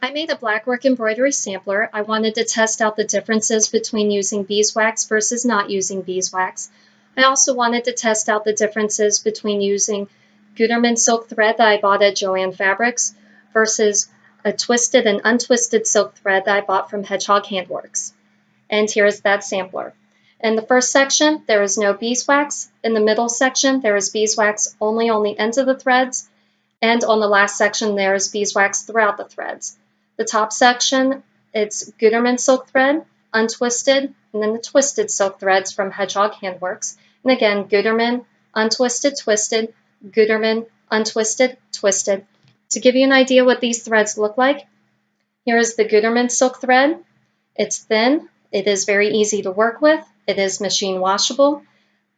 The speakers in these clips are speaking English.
I made a Blackwork Embroidery sampler. I wanted to test out the differences between using beeswax versus not using beeswax. I also wanted to test out the differences between using Gutermann silk thread that I bought at Joann Fabrics versus a twisted and untwisted silk thread that I bought from Hedgehog Handworks. And here's that sampler. In the first section, there is no beeswax. In the middle section, there is beeswax only on the ends of the threads. And on the last section, there is beeswax throughout the threads. The top section, it's Gutermann silk thread, untwisted, and then the twisted silk threads from Hedgehog Handworks. And again, Gutermann, untwisted, twisted, Gutermann, untwisted, twisted. To give you an idea what these threads look like, here is the Gutermann silk thread. It's thin. It is very easy to work with. It is machine washable.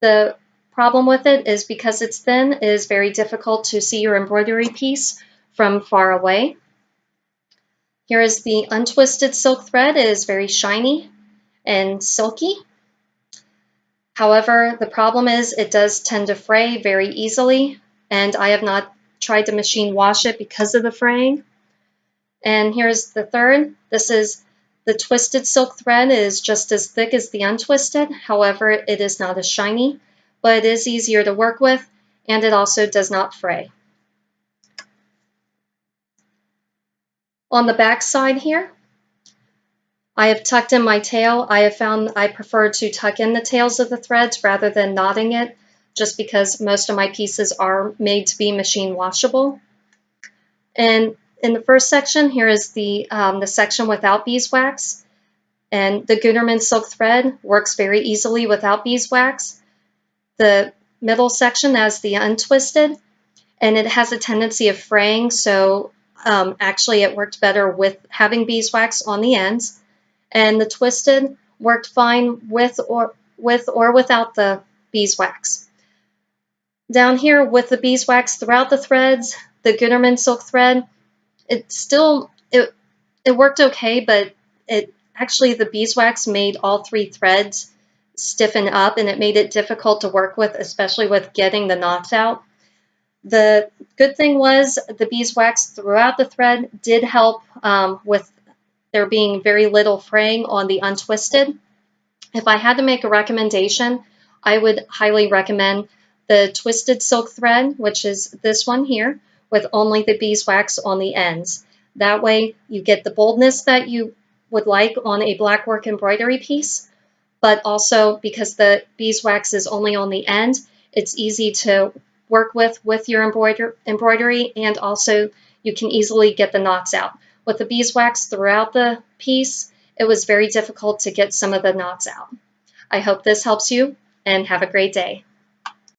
The problem with it is because it's thin, it is very difficult to see your embroidery piece from far away. Here is the untwisted silk thread. It is very shiny and silky. However, the problem is it does tend to fray very easily, and I have not tried to machine wash it because of the fraying. And here's the third. This is the twisted silk thread. It is just as thick as the untwisted. However, it is not as shiny, but it is easier to work with, and it also does not fray. On the back side here, I have tucked in my tail. I have found I prefer to tuck in the tails of the threads rather than knotting it, just because most of my pieces are made to be machine washable. And in the first section, here is the section without beeswax. And the Gutermann silk thread works very easily without beeswax. The middle section has the untwisted, and it has a tendency of fraying, so actually it worked better with having beeswax on the ends. And the twisted worked fine with or without the beeswax. Down here with the beeswax throughout the threads, the Gutermann silk thread, it worked okay, but actually the beeswax made all three threads stiffen up, and it made it difficult to work with, especially with getting the knots out. The good thing was the beeswax throughout the thread did help with there being very little fraying on the untwisted. If I had to make a recommendation, I would highly recommend the twisted silk thread, which is this one here, with only the beeswax on the ends. That way you get the boldness that you would like on a Blackwork embroidery piece, but also because the beeswax is only on the end, it's easy to work with your embroidery, and also you can easily get the knots out. With the beeswax throughout the piece, it was very difficult to get some of the knots out. I hope this helps you, and have a great day.